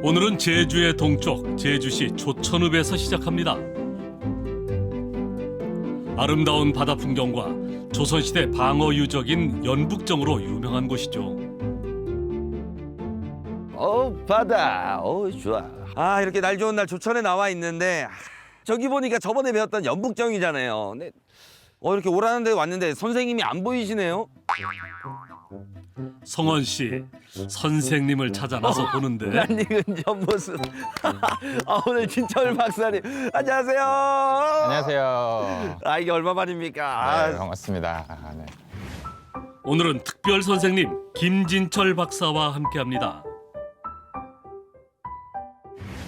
오늘은 제주의 동쪽 제주시 조천읍에서 시작합니다. 아름다운 바다 풍경과 조선시대 방어 유적인 연북정으로 유명한 곳이죠. 바다. 좋아. 이렇게 날 좋은 날 조천에 나와 있는데 저기 보니까 저번에 배웠던 연북정이잖아요. 근데 이렇게 오라는 데 왔는데 선생님이 안 보이시네요. 성원 씨, 선생님을 찾아 나서 보는데 낯익은 옆모습. 오늘 진철 박사님. 안녕하세요. 안녕하세요. 이게 얼마 만입니까? 네, 반갑습니다. 네. 오늘은 특별 선생님 김진철 박사와 함께합니다.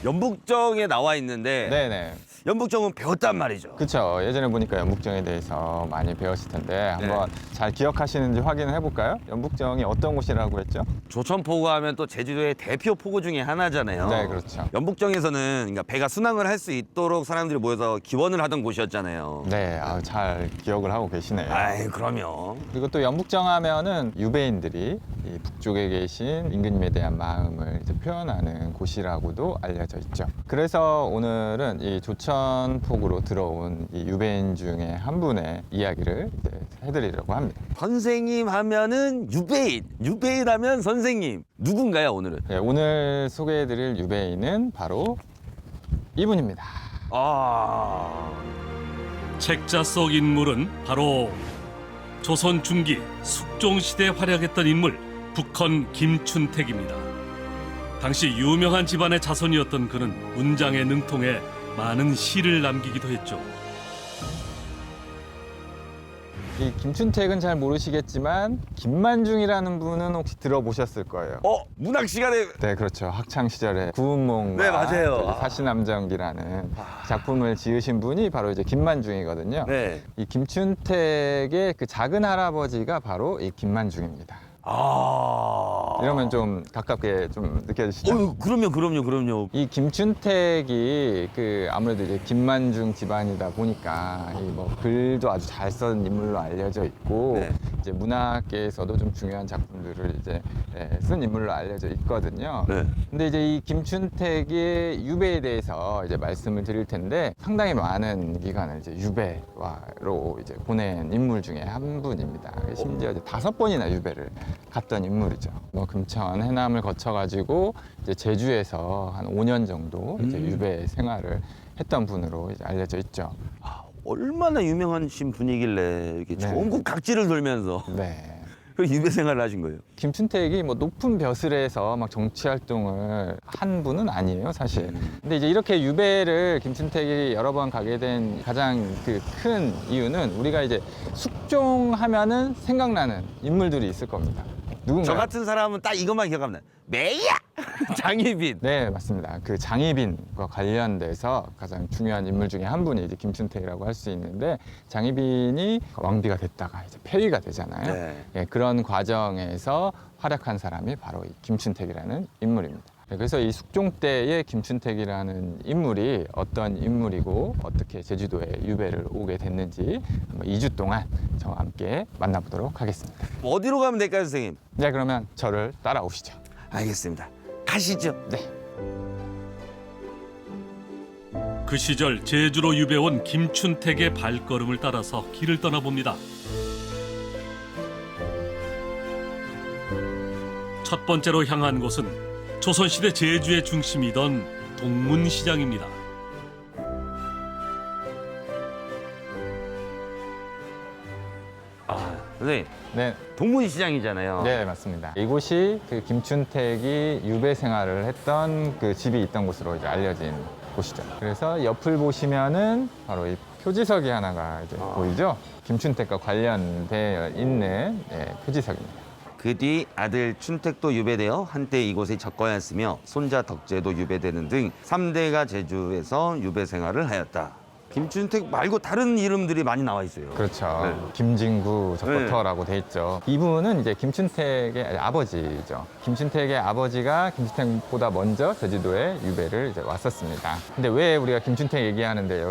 연북정에 나와 있는데 네네. 연북정은 배웠단 말이죠. 그렇죠. 예전에 보니까 연북정에 대해서 많이 배웠을 텐데 한번 잘 기억하시는지 확인을 해볼까요? 연북정이 어떤 곳이라고 했죠? 조천포구 하면 또 제주도의 대표 포구 중에 하나잖아요. 네, 그렇죠. 연북정에서는 그러니까 배가 순항을 할 수 있도록 사람들이 모여서 기원을 하던 곳이었잖아요. 네, 잘 기억을 하고 계시네요. 그럼요. 그리고 또 연북정 하면은 유배인들이 이 북쪽에 계신 임금님에 대한 마음을 이제 표현하는 곳이라고도 알려져 있죠. 그래서 오늘은 이 조천폭으로 들어온 이 유배인 중에 한 분의 이야기를 이제 해드리려고 합니다. 선생님 하면은 유배인, 유배인 하면 선생님. 누군가요, 오늘은? 네, 오늘 소개해드릴 유배인은 바로 이분입니다. 책자 속 인물은 바로 조선 중기 숙종시대에 활약했던 인물 북헌 김춘택입니다. 당시 유명한 집안의 자손이었던 그는 문장에 능통해 많은 시를 남기기도 했죠. 이 김춘택은 잘 모르시겠지만 김만중이라는 분은 혹시 들어보셨을 거예요. 문학 시간에. 네, 그렇죠. 학창 시절에 구운몽과 네, 맞아요. 사시남정기라는 작품을 지으신 분이 바로 이제 김만중이거든요. 네. 이 김춘택의 그 작은 할아버지가 바로 이 김만중입니다. 이러면 좀 가깝게 좀 느껴지시죠? 그럼요. 이 김춘택이 아무래도 이제 김만중 집안이다 보니까 이 뭐 글도 아주 잘 쓴 인물로 알려져 있고 네. 이제 문학계에서도 좀 중요한 작품들을 이제 쓴 인물로 알려져 있거든요. 네. 근데 이제 이 김춘택의 유배에 대해서 이제 말씀을 드릴 텐데 상당히 많은 기간을 이제 유배로 이제 보낸 인물 중에 한 분입니다. 심지어 이제 5번이나 유배를 갔던 인물이죠. 뭐 금천, 해남을 거쳐가지고 이제 제주에서 한 5년 정도 이제 유배 생활을 했던 분으로 이제 알려져 있죠. 얼마나 유명하신 분이길래 이렇게 네. 전국 각지를 돌면서 네. 그 유배 생활을 하신 거예요? 김춘택이 뭐 높은 벼슬에서 막 정치 활동을 한 분은 아니에요, 사실. 근데 이제 이렇게 유배를 김춘택이 여러 번 가게 된 가장 큰 이유는 우리가 이제 숙종하면은 생각나는 인물들이 있을 겁니다. 누군가요? 저 같은 사람은 딱 이것만 기억합니다. 메이야! 장희빈. 네, 맞습니다. 그 장희빈과 관련돼서 가장 중요한 인물 중에 한 분이 이제 김춘택이라고 할 수 있는데 장희빈이 왕비가 됐다가 이제 폐위가 되잖아요. 네. 예, 그런 과정에서 활약한 사람이 바로 이 김춘택이라는 인물입니다. 네, 그래서 이 숙종 때의 김춘택이라는 인물이 어떤 인물이고 어떻게 제주도에 유배를 오게 됐는지 2주 동안 저와 함께 만나보도록 하겠습니다. 어디로 가면 될까요, 선생님? 네, 그러면 저를 따라오시죠. 알겠습니다. 가시죠. 네. 그 시절 제주로 유배온 김춘택의 발걸음을 따라서 길을 떠나봅니다. 첫 번째로 향한 곳은 조선시대 제주의 중심이던 동문시장입니다. 선생님, 네. 동문시장이잖아요. 네, 맞습니다. 이곳이 그 김춘택이 유배 생활을 했던 그 집이 있던 곳으로 이제 알려진 곳이죠. 그래서 옆을 보시면은 바로 이 표지석이 하나가 이제 보이죠? 김춘택과 관련되어 있는 표지석입니다. 그 뒤 아들 춘택도 유배되어 한때 이곳에 적거하였으며 손자 덕재도 유배되는 등 3대가 제주에서 유배 생활을 하였다. 김춘택 말고 다른 이름들이 많이 나와 있어요. 그렇죠. 네. 김진구 적버터라고 돼 있죠. 이분은 이제 김춘택의 아버지죠. 김춘택의 아버지가 김춘택보다 먼저 제주도에 유배를 이제 왔었습니다. 근데 왜 우리가 김춘택 얘기하는데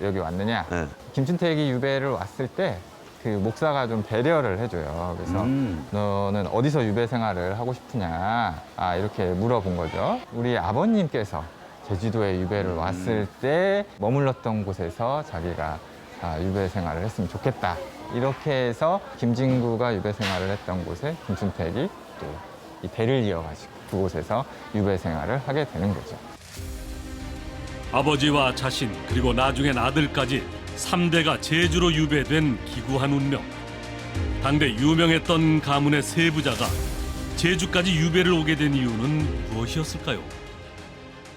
여기 왔느냐? 네. 김춘택이 유배를 왔을 때 그 목사가 좀 배려를 해줘요. 그래서 너는 어디서 유배 생활을 하고 싶으냐 이렇게 물어본 거죠. 우리 아버님께서 제주도에 유배를 왔을 때 머물렀던 곳에서 자기가 유배 생활을 했으면 좋겠다. 이렇게 해서 김진구가 유배 생활을 했던 곳에 김춘택이 또 이 대를 이어가지고 그곳에서 유배 생활을 하게 되는 거죠. 아버지와 자신 그리고 나중엔 아들까지 3대가 제주로 유배된 기구한 운명. 당대 유명했던 가문의 세 부자가 제주까지 유배를 오게 된 이유는 무엇이었을까요?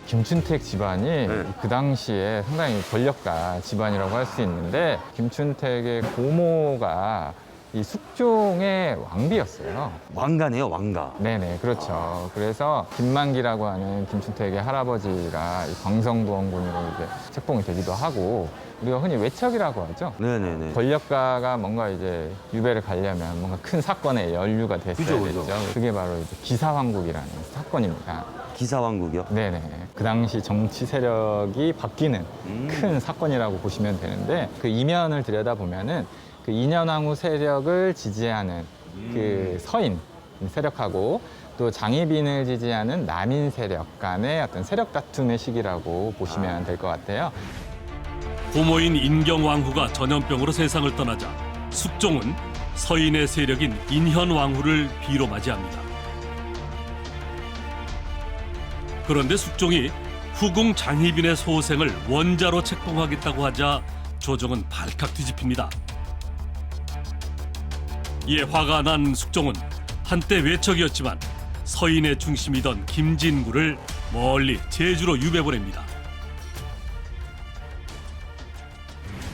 김춘택 집안이 그 당시에 상당히 권력가 집안이라고 할 수 있는데 김춘택의 고모가 이 숙종의 왕비였어요. 왕가네요, 왕가. 네네, 그렇죠. 그래서 김만기라고 하는 김춘택의 할아버지가 이 광성부원군으로 이제 책봉이 되기도 하고 우리가 흔히 외척이라고 하죠. 네네네. 권력가가 뭔가 이제 유배를 가려면 뭔가 큰 사건에 연루가 됐어야 그죠. 됐죠. 그게 바로 이제 기사왕국이라는 사건입니다. 기사왕국이요? 네네. 그 당시 정치 세력이 바뀌는 큰 사건이라고 보시면 되는데 그 이면을 들여다보면은 그 인현왕후 세력을 지지하는 그 서인 세력하고 또 장희빈을 지지하는 남인 세력 간의 어떤 세력 다툼의 시기라고 보시면 될 것 같아요. 고모인 인경왕후가 전염병으로 세상을 떠나자 숙종은 서인의 세력인 인현왕후를 비로 맞이합니다. 그런데 숙종이 후궁 장희빈의 소생을 원자로 책봉하겠다고 하자 조정은 발칵 뒤집힙니다. 이에 화가 난 숙종은 한때 외척이었지만 서인의 중심이던 김진구를 멀리 제주로 유배 보냅니다.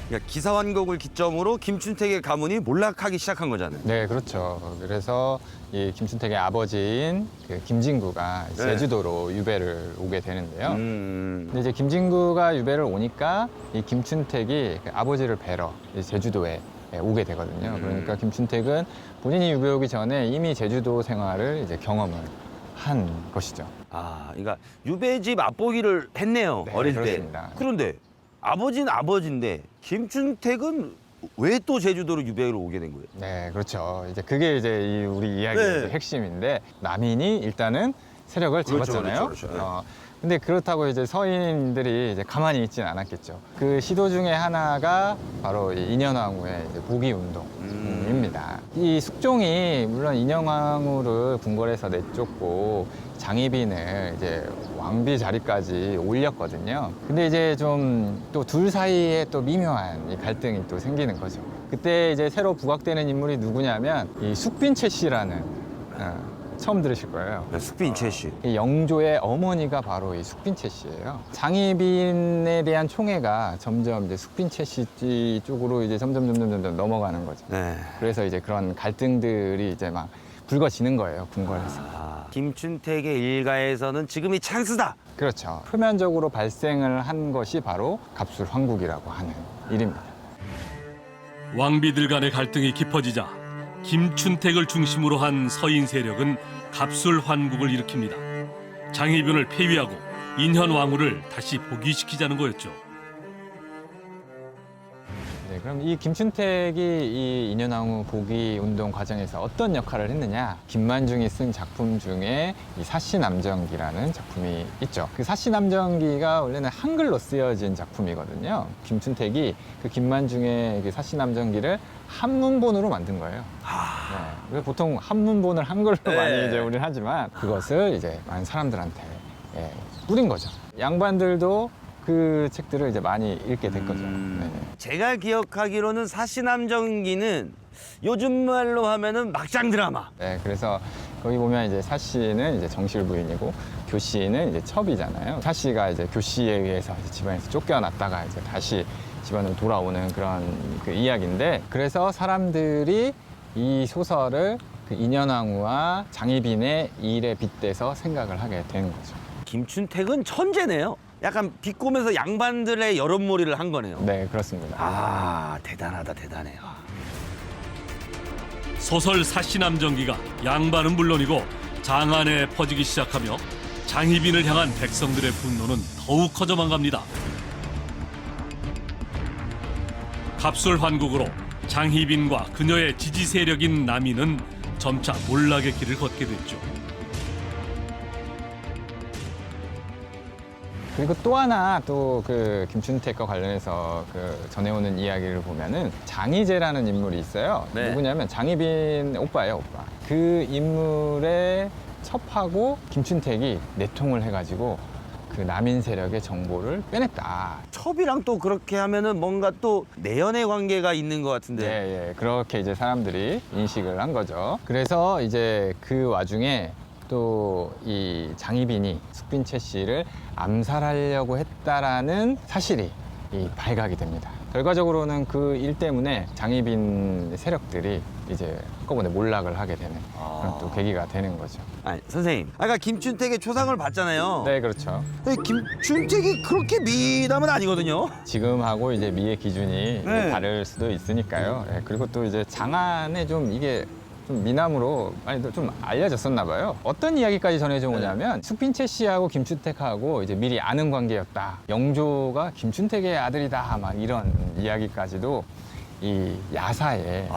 그러니까 기사왕국을 기점으로 김춘택의 가문이 몰락하기 시작한 거잖아요. 네, 그렇죠. 그래서 이 김춘택의 아버지인 그 김진구가 제주도로 유배를 오게 되는데요. 근데 이제 김진구가 유배를 오니까 이 김춘택이 그 아버지를 뵈러 이 제주도에 오게 되거든요. 그러니까 김춘택은 본인이 유배 오기 전에 이미 제주도 생활을 이제 경험을 한 것이죠. 그러니까 유배지 맛보기를 했네요, 네, 어릴 그렇습니다. 때. 그런데 아버지는 아버지인데 김춘택은 왜 또 제주도로 유배를 오게 된 거예요? 네, 그렇죠. 이제 그게 이제 이 우리 이야기의 네. 핵심인데 남인이 일단은 세력을 그렇죠, 잡았잖아요. 그렇죠, 그렇죠. 근데 그렇다고 이제 서인들이 이제 가만히 있지는 않았겠죠. 그 시도 중에 하나가 바로 이 인현왕후의 이제 복위 운동입니다. 이 숙종이 물론 인현왕후를 궁궐에서 내쫓고 장희빈을 이제 왕비 자리까지 올렸거든요. 근데 이제 좀 또 둘 사이에 또 미묘한 이 갈등이 또 생기는 거죠. 그때 이제 새로 부각되는 인물이 누구냐면 이 숙빈채 씨라는 처음 들으실 거예요. 숙빈채 씨. 이 영조의 어머니가 바로 이 숙빈채 씨예요. 장희빈에 대한 총애가 점점 이제 숙빈채 씨 쪽으로 이제 점점 넘어가는 거죠. 네. 그래서 이제 그런 갈등들이 이제 막 불거지는 거예요, 궁궐에서. 김춘택의 일가에서는 지금이 찬스다. 그렇죠. 표면적으로 발생을 한 것이 바로 갑술황국이라고 하는 일입니다. 왕비들 간의 갈등이 깊어지자 김춘택을 중심으로 한 서인 세력은 갑술환국을 일으킵니다. 장희빈을 폐위하고 인현왕후를 다시 복위시키자는 거였죠. 네, 그럼 이 김춘택이 이 인현왕후 복위 운동 과정에서 어떤 역할을 했느냐? 김만중이 쓴 작품 중에 이 사시남정기라는 작품이 있죠. 그 사시남정기가 원래는 한글로 쓰여진 작품이거든요. 김춘택이 그 김만중의 그 사시남정기를 한문본으로 만든 거예요. 네, 그래서 보통 한문본을 한글로 많이 이제 우리는 하지만 그것을 이제 많은 사람들한테 뿌린 거죠. 양반들도 그 책들을 이제 많이 읽게 됐거죠. 네. 제가 기억하기로는 사시남정기는 요즘 말로 하면은 막장 드라마. 네, 그래서 거기 보면 이제 사씨는 이제 정실 부인이고 교씨는 이제 첩이잖아요. 사씨가 이제 교씨에 의해서 이제 집안에서 쫓겨났다가 이제 다시 집안으로 돌아오는 그런 그 이야기인데, 그래서 사람들이 이 소설을 그 인현왕후와 장희빈의 일에 빗대서 생각을 하게 되는 거죠. 김춘택은 천재네요. 약간 비꼬면서 양반들의 여론몰이를 한 거네요. 네, 그렇습니다. 대단하다, 대단해요. 소설 사시남정기가 양반은 물론이고 장안에 퍼지기 시작하며 장희빈을 향한 백성들의 분노는 더욱 커져만 갑니다. 갑술환국으로 장희빈과 그녀의 지지 세력인 남이는 점차 몰락의 길을 걷게 됐죠. 그리고 또 하나 또 그 김춘택과 관련해서 그 전해오는 이야기를 보면은 장희재라는 인물이 있어요. 네. 누구냐면 장희빈 오빠예요, 오빠. 그 인물의 첩하고 김춘택이 내통을 해가지고 그 남인 세력의 정보를 빼냈다. 첩이랑 또 그렇게 하면은 뭔가 또 내연의 관계가 있는 것 같은데. 예, 예. 그렇게 이제 사람들이 인식을 한 거죠. 그래서 이제 그 와중에 또 이 장희빈이 숙빈채 씨를 암살하려고 했다라는 사실이 발각이 됩니다. 결과적으로는 그 일 때문에 장희빈 세력들이 이제 한꺼번에 몰락을 하게 되는 그런 또 계기가 되는 거죠. 아니, 선생님. 아까 김춘택의 초상을 봤잖아요. 네, 그렇죠. 근데 김춘택이 그렇게 미남은 아니거든요. 지금하고 이제 미의 기준이 네. 다를 수도 있으니까요. 예, 그리고 또 이제 장안에 좀 이게 좀 미남으로 많이 좀 알려졌었나 봐요. 어떤 이야기까지 전해져 오냐면 숙빈채 씨하고 김춘택하고 이제 미리 아는 관계였다. 영조가 김춘택의 아들이다. 막 이런 이야기까지도 이 야사에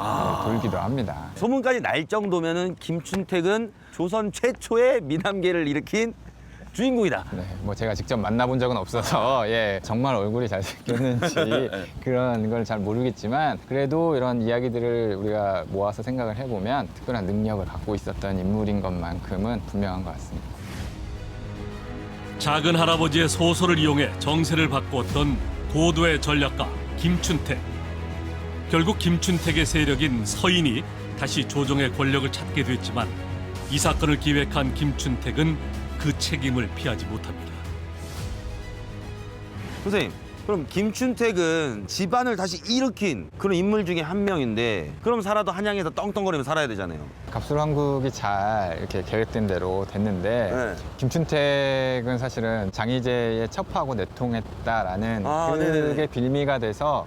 돌기도 합니다. 소문까지 날 정도면은 김춘택은 조선 최초의 미남계를 일으킨 주인공이다. 네, 뭐 제가 직접 만나본 적은 없어서 예, 정말 얼굴이 잘생겼는지 그런 걸 잘 모르겠지만 그래도 이런 이야기들을 우리가 모아서 생각을 해보면 특별한 능력을 갖고 있었던 인물인 것만큼은 분명한 것 같습니다. 작은 할아버지의 소설을 이용해 정세를 바꾸었던 고도의 전략가 김춘택. 결국 김춘택의 세력인 서인이 다시 조정의 권력을 찾게 됐지만 이 사건을 기획한 김춘택은 그 책임을 피하지 못합니다. 선생님, 그럼 김춘택은 집안을 다시 일으킨 그런 인물 중에 한 명인데 그럼 살아도 한양에서 떵떵거리며 살아야 되잖아요. 갑술왕국이 잘 이렇게 계획된 대로 됐는데 네. 김춘택은 사실은 장희재의 첩하고 내통했다라는 그게 네네네. 빌미가 돼서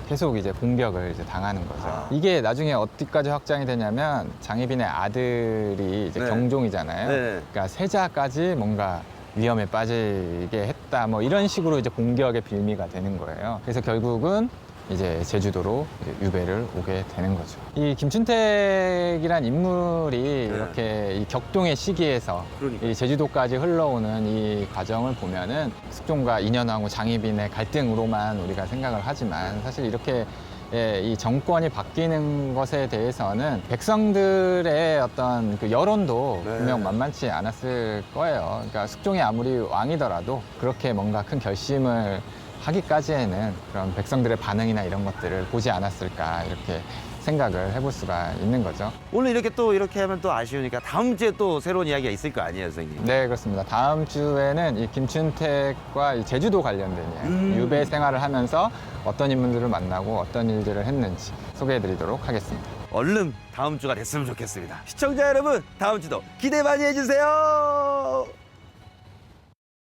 계속 이제 공격을 이제 당하는 거죠. 아. 이게 나중에 어디까지 확장이 되냐면 장희빈의 아들이 이제 네. 경종이잖아요. 네. 그러니까 세자까지 뭔가 위험에 빠지게 했다. 뭐 이런 식으로 이제 공격의 빌미가 되는 거예요. 그래서 결국은 이제 제주도로 이제 유배를 오게 되는 거죠. 이 김춘택이란 인물이 이렇게 이 격동의 시기에서 그러니까. 이 제주도까지 흘러오는 이 과정을 보면은 숙종과 인현왕후 장희빈의 갈등으로만 우리가 생각을 하지만 사실 이렇게 예, 이 정권이 바뀌는 것에 대해서는 백성들의 어떤 그 여론도 네. 분명 만만치 않았을 거예요. 그러니까 숙종이 아무리 왕이더라도 그렇게 뭔가 큰 결심을 하기까지에는 그런 백성들의 반응이나 이런 것들을 보지 않았을까 이렇게 생각을 해볼 수가 있는 거죠. 오늘 이렇게 하면 또 아쉬우니까 다음 주에 또 새로운 이야기가 있을 거 아니에요, 선생님? 네, 그렇습니다. 다음 주에는 이 김춘택과 이 제주도 관련된 이야기, 유배 생활을 하면서 어떤 인물들을 만나고 어떤 일들을 했는지 소개해드리도록 하겠습니다. 얼른 다음 주가 됐으면 좋겠습니다. 시청자 여러분, 다음 주도 기대 많이 해주세요.